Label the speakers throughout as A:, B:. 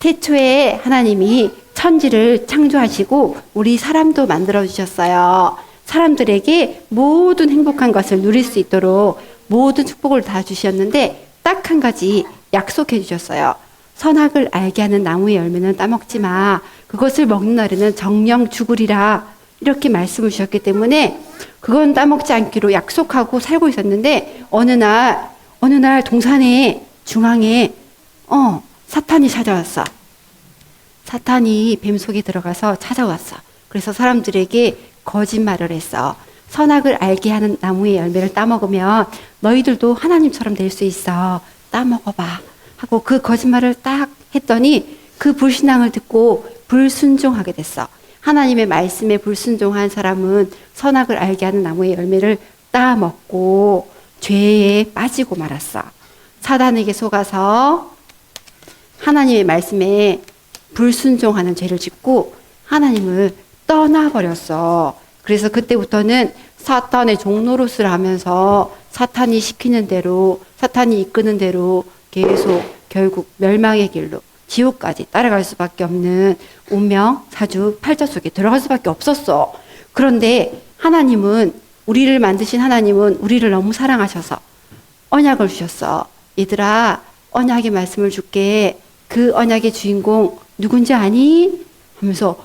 A: 태초에 하나님이 천지를 창조하시고 우리 사람도 만들어 주셨어요. 사람들에게 모든 행복한 것을 누릴 수 있도록 모든 축복을 다 주셨는데 딱 한 가지 약속해 주셨어요. 선악을 알게 하는 나무의 열매는 따먹지 마. 그것을 먹는 날에는 정령 죽으리라. 이렇게 말씀을 주셨기 때문에 그건 따먹지 않기로 약속하고 살고 있었는데 어느 날 동산의 중앙에 사탄이 찾아왔어. 사탄이 뱀 속에 들어가서 찾아왔어. 그래서 사람들에게 거짓말을 했어. 선악을 알게 하는 나무의 열매를 따먹으면 너희들도 하나님처럼 될 수 있어. 따먹어봐. 하고 그 거짓말을 딱 했더니 그 불신앙을 듣고 불순종하게 됐어. 하나님의 말씀에 불순종한 사람은 선악을 알게 하는 나무의 열매를 따먹고 죄에 빠지고 말았어. 사단에게 속아서 하나님의 말씀에 불순종하는 죄를 짓고 하나님을 떠나버렸어. 그래서 그때부터는 사탄의 종노릇을 하면서 사탄이 시키는 대로, 사탄이 이끄는 대로 계속 결국 멸망의 길로 지옥까지 따라갈 수밖에 없는 운명, 사주, 팔자 속에 들어갈 수밖에 없었어. 그런데 하나님은, 우리를 만드신 하나님은 우리를 너무 사랑하셔서 언약을 주셨어. 얘들아, 언약의 말씀을 줄게. 그 언약의 주인공 누군지 아니? 하면서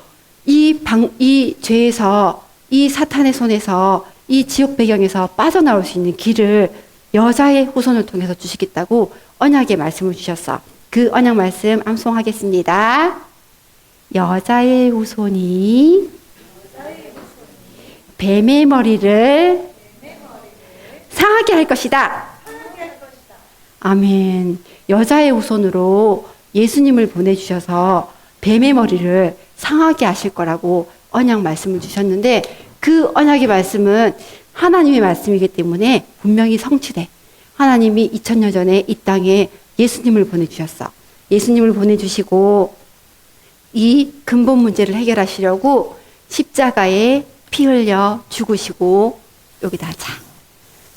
A: 이 죄에서, 이 사탄의 손에서, 이 지옥 배경에서 빠져나올 수 있는 길을 여자의 후손을 통해서 주시겠다고 언약의 말씀을 주셨어. 그 언약 말씀 암송하겠습니다. 여자의 후손이 뱀의 머리를 상하게 할 것이다. 아멘. 여자의 후손으로 예수님을 보내주셔서 뱀의 머리를 상하게 하실 거라고 언약 말씀을 주셨는데 그 언약의 말씀은 하나님의 말씀이기 때문에 분명히 성취돼. 하나님이 2000년 전에 이 땅에 예수님을 보내주셨어. 예수님을 보내주시고 이 근본 문제를 해결하시려고 십자가에 피 흘려 죽으시고, 여기다 하자.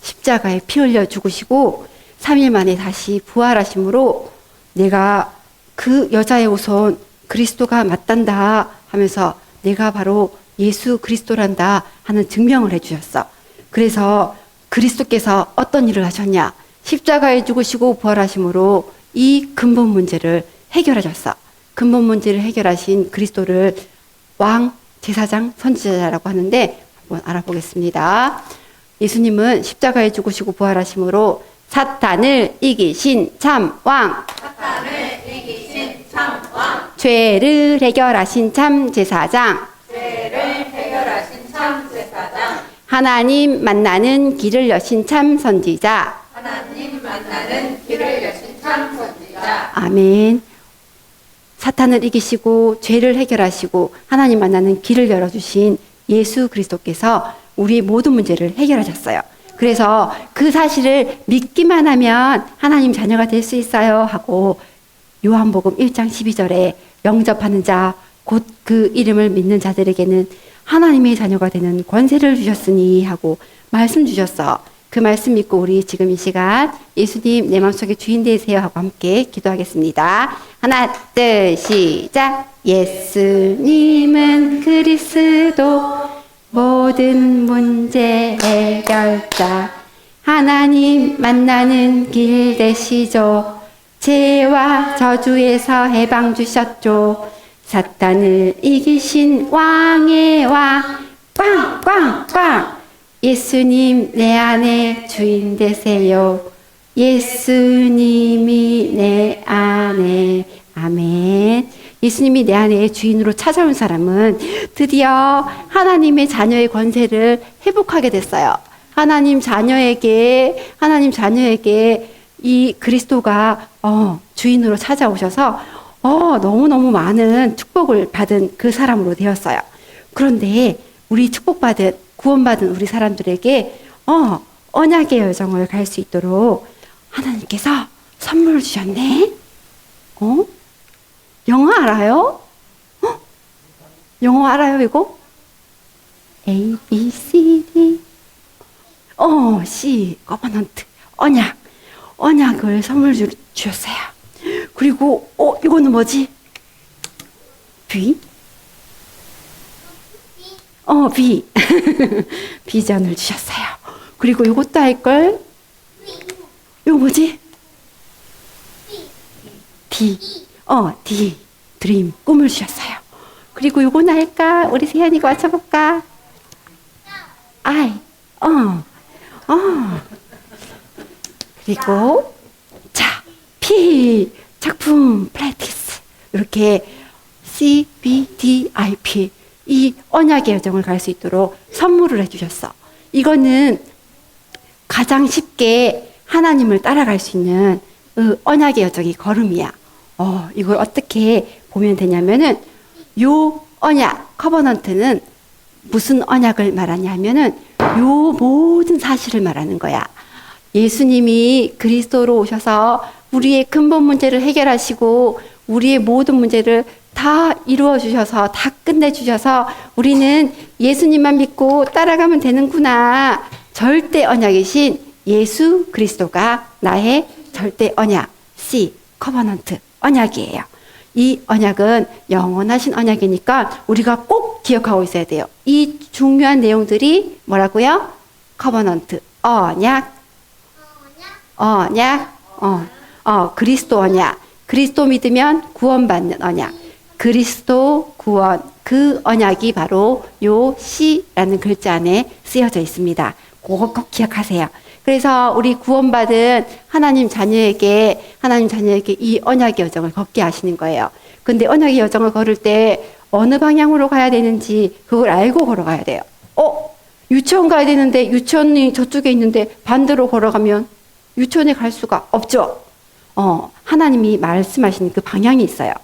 A: 십자가에 피 흘려 죽으시고 3일 만에 다시 부활하심으로 내가 그 여자의 후손 그리스도가 맞단다 하면서 내가 바로 예수 그리스도란다 하는 증명을 해주셨어. 그래서 그리스도께서 어떤 일을 하셨냐? 십자가에 죽으시고 부활하심으로 이 근본 문제를 해결하셨어. 근본 문제를 해결하신 그리스도를 왕, 제사장, 선지자라고 하는데 한번 알아보겠습니다. 예수님은 십자가에 죽으시고 부활하심으로 사탄을 이기신 참 왕,
B: 사탄을 이기신 참 왕,
A: 죄를 해결하신 참 제사장,
B: 죄를 해결하신 참 제사장,
A: 하나님 만나는 길을 여신 참 선지자.
B: 하나님 만나는 길을 여신 참 선지자.
A: 아멘. 사탄을 이기시고 죄를 해결하시고 하나님 만나는 길을 열어주신 예수 그리스도께서 우리의 모든 문제를 해결하셨어요. 그래서 그 사실을 믿기만 하면 하나님 자녀가 될 수 있어요 하고 요한복음 1장 12절에 영접하는 자, 곧 그 이름을 믿는 자들에게는 하나님의 자녀가 되는 권세를 주셨으니 하고 말씀 주셨어. 그 말씀 믿고 우리 지금 이 시간 예수님 내 마음속에 주인 되세요 하고 함께 기도하겠습니다. 하나, 둘, 시작. 예수님은 그리스도 모든 문제 해결자, 하나님 만나는 길 되시죠. 죄와 저주에서 해방 주셨죠. 사탄을 이기신 왕의 왕, 꽝꽝꽝. 예수님 내 안에 주인 되세요. 예수님이 내 안에. 아멘. 예수님이 내 안에 주인으로 찾아온 사람은 드디어 하나님의 자녀의 권세를 회복하게 됐어요. 하나님 자녀에게 이 그리스도가 주인으로 찾아오셔서 너무너무 많은 축복을 받은 그 사람으로 되었어요. 그런데 우리 축복받은, 구원받은 우리 사람들에게 언약의 여정을 갈 수 있도록 하나님께서 선물을 주셨네. 영어 알아요? 영어 알아요 이거? A, B, C, D C, 커버넌트, 언약을 선물 주셨어요. 그리고 이거는 뭐지? 비? 비. 비전을 주셨어요. 그리고 이것도 할걸? 이거 뭐지? D. D. 드림. 꿈을 주셨어요. 그리고 이거는 할까? 우리 세연이가 맞춰볼까? I. 그리고, 자, P. 작품, 프랙티스. 이렇게 C, B, D, I, P. 이 언약의 여정을 갈 수 있도록 선물을 해주셨어. 이거는 가장 쉽게 하나님을 따라갈 수 있는 언약의 여정이 걸음이야. 이걸 어떻게 보면 되냐면은, 요 언약, 커버넌트는 무슨 언약을 말하냐 하면은, 요 모든 사실을 말하는 거야. 예수님이 그리스도로 오셔서 우리의 근본 문제를 해결하시고, 우리의 모든 문제를 다 이루어 주셔서, 다 끝내 주셔서, 우리는 예수님만 믿고 따라가면 되는구나. 절대 언약이신 예수 그리스도가 나의 절대 언약, C, 커버넌트, 언약이에요. 이 언약은 영원하신 언약이니까 우리가 꼭 기억하고 있어야 돼요. 이 중요한 내용들이 뭐라고요? 커버넌트, 언약, 그리스도 언약. 그리스도 믿으면 구원받는 언약. 그리스도 구원, 그 언약이 바로 요 C라는 글자 안에 쓰여져 있습니다. 그거 꼭 기억하세요. 그래서 우리 구원받은 하나님 자녀에게 이 언약의 여정을 걷게 하시는 거예요. 근데 언약의 여정을 걸을 때 어느 방향으로 가야 되는지 그걸 알고 걸어가야 돼요. 유치원 가야 되는데 유치원이 저쪽에 있는데 반대로 걸어가면 유치원에 갈 수가 없죠. 하나님이 말씀하시는 그 방향이 있어요.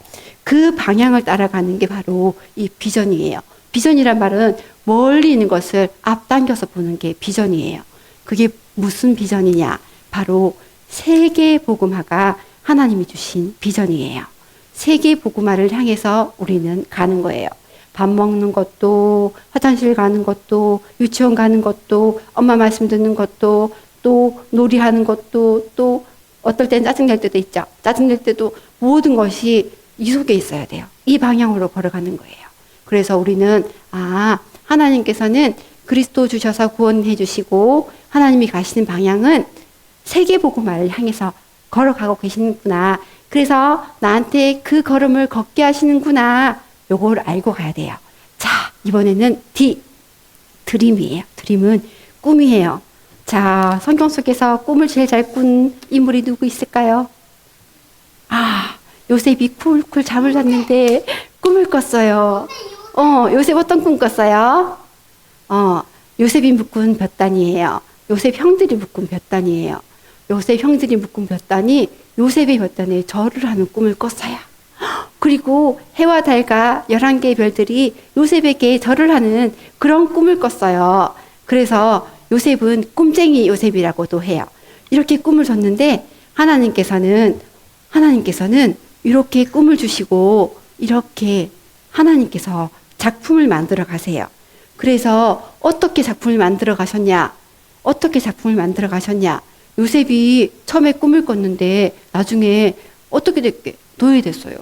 A: 그 방향을 따라가는 게 바로 이 비전이에요. 비전이란 말은 멀리 있는 것을 앞당겨서 보는 게 비전이에요. 그게 무슨 비전이냐? 바로 세계 복음화가 하나님이 주신 비전이에요. 세계 복음화를 향해서 우리는 가는 거예요. 밥 먹는 것도, 화장실 가는 것도, 유치원 가는 것도, 엄마 말씀 듣는 것도, 또 놀이하는 것도, 또 어떨 땐 짜증낼 때도 있죠. 짜증낼 때도 모든 것이 이 속에 있어야 돼요. 이 방향으로 걸어가는 거예요. 그래서 우리는 하나님께서는 그리스도 주셔서 구원해 주시고 하나님이 가시는 방향은 세계복음화를 향해서 걸어가고 계시는구나. 그래서 나한테 그 걸음을 걷게 하시는구나. 요걸 알고 가야 돼요. 자, 이번에는 D. 드림이에요. 드림은 꿈이에요. 자, 성경 속에서 꿈을 제일 잘 꾼 인물이 누구 있을까요? 요셉이 쿨쿨 잠을 잤는데 꿈을 꿨어요. 요셉 어떤 꿈 꿨어요? 요셉이 묶은 볕단이에요. 요셉 형들이 묶은 볕단이에요. 요셉 형들이 묶은 볕단이 요셉의 볕단에 절을 하는 꿈을 꿨어요. 그리고 해와 달과 11개의 별들이 요셉에게 절을 하는 그런 꿈을 꿨어요. 그래서 요셉은 꿈쟁이 요셉이라고도 해요. 이렇게 꿈을 줬는데 하나님께서는 이렇게 꿈을 주시고 이렇게 하나님께서 작품을 만들어 가세요. 그래서 어떻게 작품을 만들어 가셨냐? 요셉이 처음에 꿈을 꿨는데 나중에 어떻게 됐게? 노예됐어요.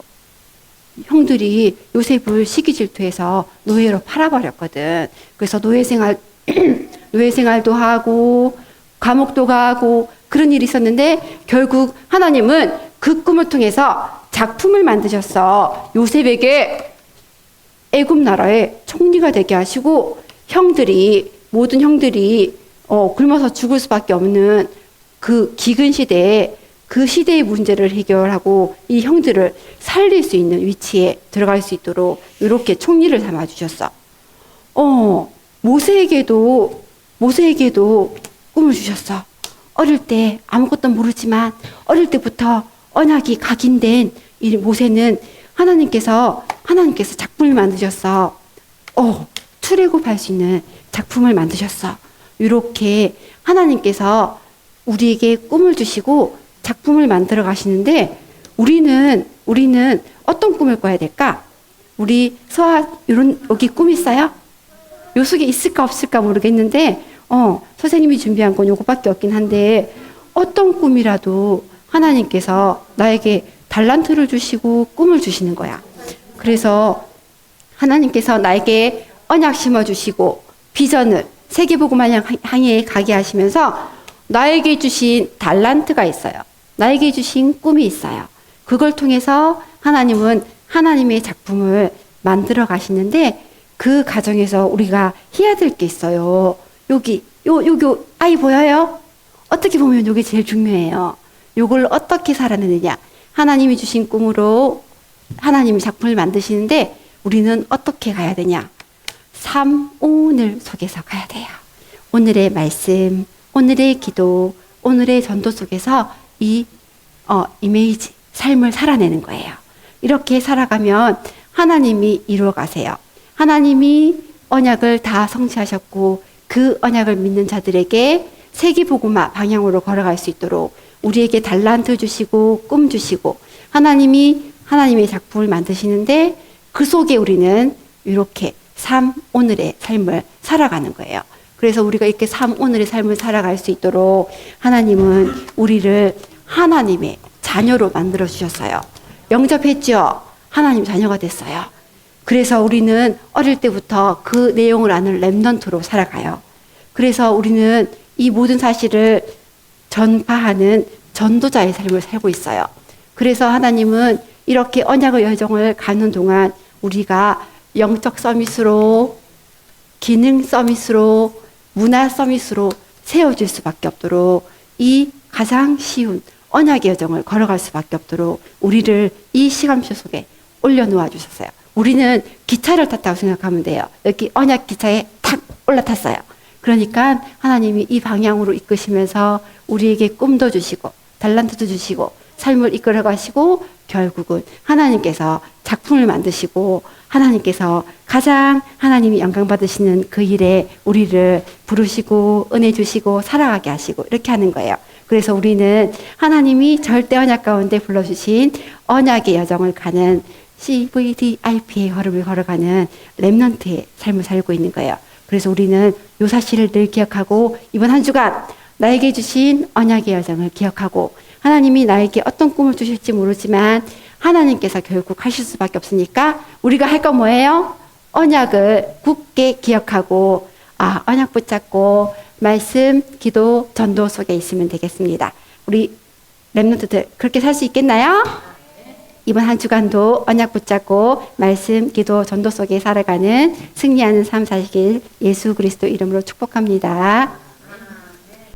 A: 형들이 요셉을 시기 질투해서 노예로 팔아버렸거든. 그래서 노예 생활도 하고 감옥도 가고 그런 일이 있었는데 결국 하나님은 그 꿈을 통해서 작품을 만드셨어. 요셉에게 애굽 나라의 총리가 되게 하시고 모든 형들이 굶어서 죽을 수밖에 없는 그 기근 시대에 그 시대의 문제를 해결하고 이 형들을 살릴 수 있는 위치에 들어갈 수 있도록 이렇게 총리를 삼아 주셨어. 모세에게도 꿈을 주셨어. 어릴 때 아무것도 모르지만 어릴 때부터 언약이 각인된 이 모세는 하나님께서 작품을 만드셨어. 출애굽할 수 있는 작품을 만드셨어. 이렇게 하나님께서 우리에게 꿈을 주시고 작품을 만들어 가시는데 우리는 어떤 꿈을 꿔야 될까? 우리 여기 꿈 있어요? 요 속에 있을까 없을까 모르겠는데 선생님이 준비한 건 요거밖에 없긴 한데 어떤 꿈이라도 하나님께서 나에게 달란트를 주시고 꿈을 주시는 거야. 그래서 하나님께서 나에게 언약 심어주시고 비전을 세계복음을 향해 가게 하시면서 나에게 주신 달란트가 있어요. 나에게 주신 꿈이 있어요. 그걸 통해서 하나님은 하나님의 작품을 만들어 가시는데 그 과정에서 우리가 해야 될 게 있어요. 여기 아이 보여요? 어떻게 보면 이게 제일 중요해요. 요걸 어떻게 살아내느냐. 하나님이 주신 꿈으로 하나님이 작품을 만드시는데 우리는 어떻게 가야 되냐. 삶, 오늘 속에서 가야 돼요. 오늘의 말씀, 오늘의 기도, 오늘의 전도 속에서 이 이미지, 삶을 살아내는 거예요. 이렇게 살아가면 하나님이 이루어 가세요. 하나님이 언약을 다 성취하셨고 그 언약을 믿는 자들에게 세계복음화 방향으로 걸어갈 수 있도록 우리에게 달란트 주시고 꿈 주시고 하나님이 하나님의 작품을 만드시는데 그 속에 우리는 이렇게 오늘의 삶을 살아가는 거예요. 그래서 우리가 이렇게 오늘의 삶을 살아갈 수 있도록 하나님은 우리를 하나님의 자녀로 만들어 주셨어요. 영접했죠? 하나님 자녀가 됐어요. 그래서 우리는 어릴 때부터 그 내용을 아는 렘넌트로 살아가요. 그래서 우리는 이 모든 사실을 전파하는 전도자의 삶을 살고 있어요. 그래서 하나님은 이렇게 언약의 여정을 가는 동안 우리가 영적 서밋으로, 기능 서밋으로, 문화 서밋으로 세워질 수밖에 없도록 이 가장 쉬운 언약의 여정을 걸어갈 수밖에 없도록 우리를 이 시간표 속에 올려놓아 주셨어요. 우리는 기차를 탔다고 생각하면 돼요. 여기 언약 기차에 탁 올라탔어요. 그러니까 하나님이 이 방향으로 이끄시면서 우리에게 꿈도 주시고 달란트도 주시고 삶을 이끌어 가시고 결국은 하나님께서 작품을 만드시고 하나님께서 가장 하나님이 영광 받으시는 그 일에 우리를 부르시고 은혜 주시고 살아가게 하시고 이렇게 하는 거예요. 그래서 우리는 하나님이 절대 언약 가운데 불러주신 언약의 여정을 가는 CVDIP의 걸음을 걸어가는 렘넌트의 삶을 살고 있는 거예요. 그래서 우리는 이 사실을 늘 기억하고 이번 한 주간 나에게 주신 언약의 여정을 기억하고 하나님이 나에게 어떤 꿈을 주실지 모르지만 하나님께서 결국 하실 수밖에 없으니까 우리가 할 건 뭐예요? 언약을 굳게 기억하고 언약 붙잡고 말씀, 기도, 전도 속에 있으면 되겠습니다. 우리 렘넌트들 그렇게 살 수 있겠나요? 이번 한 주간도 언약 붙잡고 말씀, 기도, 전도 속에 살아가는 승리하는 삶 사시길 예수 그리스도 이름으로 축복합니다.